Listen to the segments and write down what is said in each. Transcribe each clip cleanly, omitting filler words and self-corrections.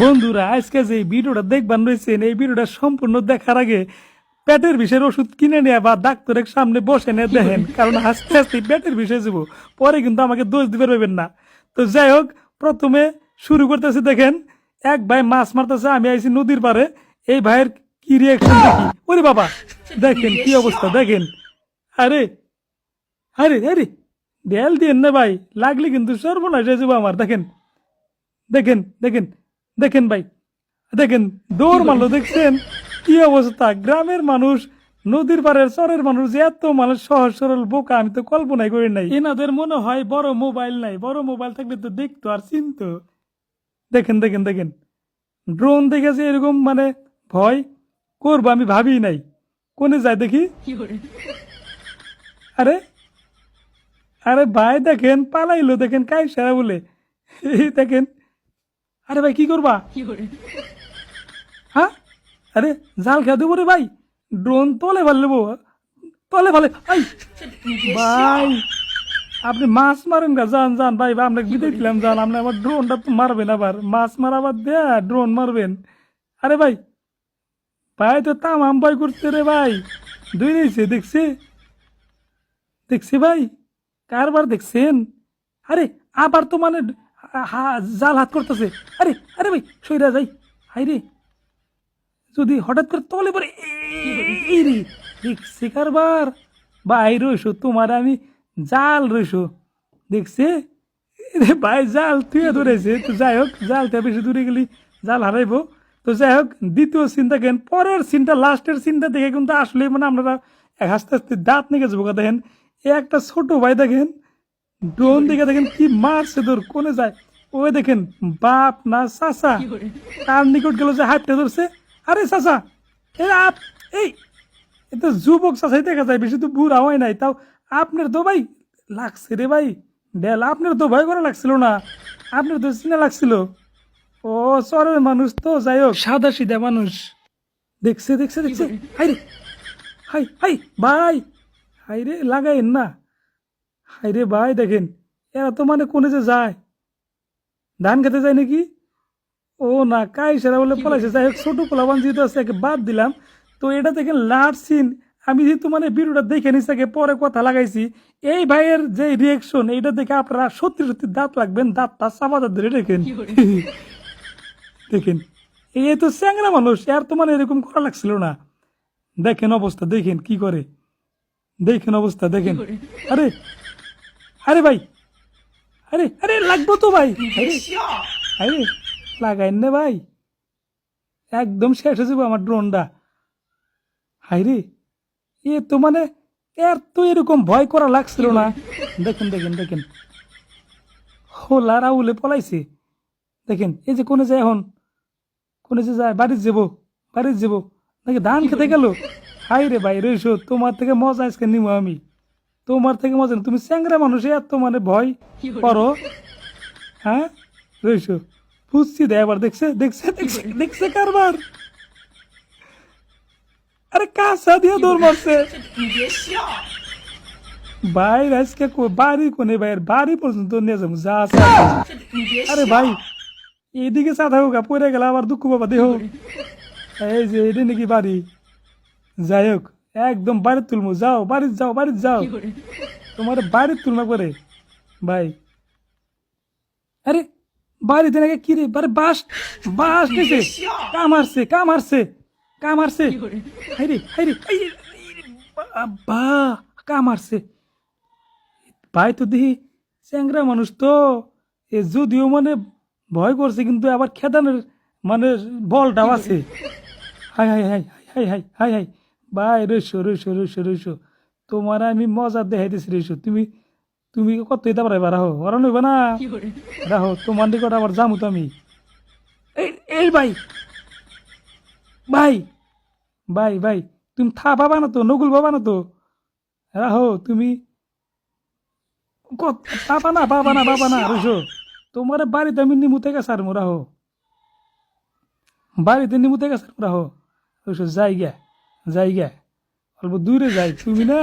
বন্ধুরা আজকে যে ভিডিওটা দেখবার রয়েছেন এই ভিডিওটা সম্পূর্ণ দেখার আগে পেটের বিষের ওষুধ কিনে নেওয়া বা ডাক্তারের সামনে বসে নিয়ে দেখেন, কারণ আস্তে আস্তে পেটের বিষে যাবো, পরে কিন্তু আমাকে দোষ দিতে পারবেন না। তো যাই হোক, প্রথমে শুরু করতেছি। দেখেন, এক ভাই মাছ মারতেছে, আমি আইছি নদীর পারে। এই ভাইয়ের কি রিয়াকশন দেখি। ওরে বাবা, দেখেন কি অবস্থা, দেখেন। আরে আরে আরে, ডেল দিয়েন না ভাই, লাগলে কিন্তু সর্বনাশ হয়ে যাবো আমার। দেখেন দেখেন দেখেন দেখেন ভাই, দেখেন দৌড় মারলো, দেখছেন কি অবস্থা। গ্রামের মানুষ, নদীর পাড়ের চরের মানুষ যে এত মানুষ সহজ সরল বোকা, আমি তো কল্পনাই করি নাই। এনাদের মনে হয় বড় মোবাইল নাই, বড় মোবাইল থাকলে তো দেখতো আর চিনতো। দেখেন দেখেন দেখেন, ড্রোন দেখেছে এরকম মানে ভয় করবো আমি ভাবি নাই। কোনে যায় দেখি। আরে আরে ভাই দেখেন পালাইলো, দেখেন কাই সারা বলে। এই দেখেন, আরে ভাই কি করবা, হ্যাঁ? আরে জাল খেয়ে দেবো রে ভাই, ড্রোন তলে ফেল নেবো, তলে ফেলে। আই ভাই, আপনি মাছ মারেন গা, যান যান ভাই, আমরা বিদায় দিলাম, যান। আপনি আবার ড্রোনটা তো মারবেন, আবার মাছ মারাবার দেয়া ড্রোন মারবেন। আরে ভাই, ভাই তো তামাম ভয় করছে রে ভাই, দুই রয়েছে দেখছি, দেখছি ভাই, কারবার দেখছেন। আরে আবার তো মানে জাল হাত করতেছে। আরে আরে ভাই সইরা যাই, হাই রে, যদি হঠাৎ করে তলে পরে এই রে, দেখছি কারবার। ভাই রইসো তোমার আমি জাল রইসো, দেখছে ভাই জাল তুই ধরেছে। তো যাই হোক, জালটা বেশি দূরে গেলি জাল হারাইবো। তো যাই হোক, দ্বিতীয় সিন দেখেন, পরের সিনটা, লাস্টের সিনটা দেখে কিন্তু আসলে মানে আমরা হাসতে হাসতে দাঁত নিয়ে যাবো। দেখেন এ একটা ছোট ভাই, দেখেন ড্রোন দেখে দেখেন কি মারছে, তোর কোনে যায়। ওই দেখেন বাপ না চাচা তার নিকট গেল, যে হাতটা ধরছে। আরে চাচা, এই এ তো যুবক চাচাই দেখা যায়, বেশি তো বুড়া হয় নাই। তাও আপনার তো ভাই লাগছে রে ভাই, ডেল আপনার তো ভয় করা লাগছিল না, আপনার তো চিনা লাগছিল। ও চরের মানুষ তো, যাই হোক সাদা সিধা মানুষ। দেখছে দেখছে দেখছে, হাই রে, হাই হাই ভাই, হাই রে লাগাইন না, হাই রে ভাই দেখেন, এরা তো মানে কোনে যে যায়, ধান খেতে যায় নাকি। ও না, কাই সেরা বলে পলাইছে। যাই হোক, ছোট পোলাবান যেহেতু আছে, একে বাদ দিলাম। তো এটা দেখেন লাস্ট সিন। আমি যেহেতু মানে ভিডিওটা দেখে নিচ্ছি, আগে পরে কথা লাগাইছি। এই ভাইয়ের যে রিয়েকশন, এইটা দেখে আপনারা সত্যি সত্যি দাঁত লাগবেন, দাঁতটা চাপা দাঁত ধরে দেখেন। দেখেন এই তো চ্যাংরা মানুষ, আর তো মানে এরকম করা লাগছিল না। দেখেন অবস্থা, দেখেন কি করে, দেখেন অবস্থা দেখেন। আরে আরে ভাই, আরে আরে লাগবো তো ভাই, আরে আরে লাগাইন না ভাই, একদম শেষ হয়ে যাবো আমার ড্রোনটা। হাইরে, এ তো মানে এর তো এরকম ভয় করা লাগছিল না। দেখেন দেখেন দেখেন, হোলা রাউলে পলাইছে। দেখেন এই যে কোনে যায় এখন, কোনে যে যায়, বাড়ির যাবো, বাড়ির যাবো নাকি ধান খেতে গেল। হাই রে ভাই রইসো, তোমার থেকে মজা আজকে নিবো আমি, তোমার থেকে মজা না। তুমি চ্যাংরা মানুষ, এত মানে ভয় করো, হ্যাঁ রইসো, বুঝছি। দে এবার দেখছে দেখছে দেখছে দেখছে কারবার। আরে কাঁচা দিয়ে দৌড় মারছে ভাই, আজকে বাড়ি কোনে ভাইয়ের বাড়ি পর্যন্ত নিয়ে যাবো যা আছে। আরে ভাই এইদিকে চা থাকুক, পড়ে গেলে আবার দুঃখ বাবা দেহ। এই যে এটা নাকি বাড়ি, যাই হোক একদম বাড়ির তুলমু, যাও বাড়ির যাও, বাড়ির যাও, তোমার বাড়ির তুলনা করে ভাই। আরে বাড়িতে নাকি কি রে, বারে বাস বাস নিছে, কামারছে কামারছে কামারছে, হাইরে হাইরে বা কামারছে ভাই। তো দেখি চ্যাংরা মানুষ তো, এ যদিও মানে ভয় করছে, কিন্তু আবার খেদানের মানে বলটাও আছে। High high high high high high high ভাই, রইসো রইসো রইসো রইসো, তোমার আমি মজা দেখাইতেছি রইসো। তুমি তুমি কত এটা পারাইবা, রাহো ওরা নইবা না, রাহো তোমার নিকট আবার যামু তো আমি। এই এই ভাই, ভাই ভাই ভাই, তুমি থা পাবা না তো, নকুল পাবা না তো, রাহো তুমি পাবা না, পাবা না, পাবা না রইসো। তোমার বাড়িতে আমি নিমুতে গেছে আর মোরা হো, বাড়িতে নিমুতে গেছে আর মোরা হো রইসো। যাই গে, যাই গে, অল্প দূরে যাই, তুমি না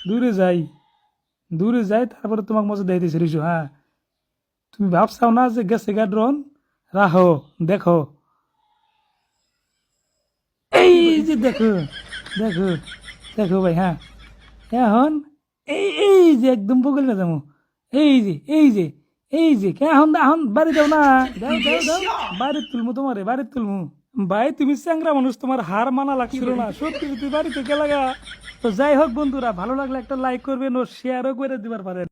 দূরে যাই, দূরে যাই, তারপরে তোমাকে মজা দেখাইতেছি রইসো। হ্যাঁ তুমি ভাবছাও না যে গেছে গা ড্রোন? রাহো, দেখো, এই যে দেখো, দেখো, দেখো ভাই। হ্যাঁ, এখন এই যে একদম বগল না যাবো, এই যে এখন এখন বাড়ি যাও না, দাও দাও দাও, বাড়ির তুলমু তোমারে, বাড়ির তুলমু। ভাই তুমি চ্যাংরা মানুষ, তোমার হার মানা লাগছিল না, সত্যি সত্যি বাড়িতে গেলাগা। তো যাই হোক বন্ধুরা, ভালো লাগলে একটা লাইক করবেন ও শেয়ারও করে দিবার পারেন।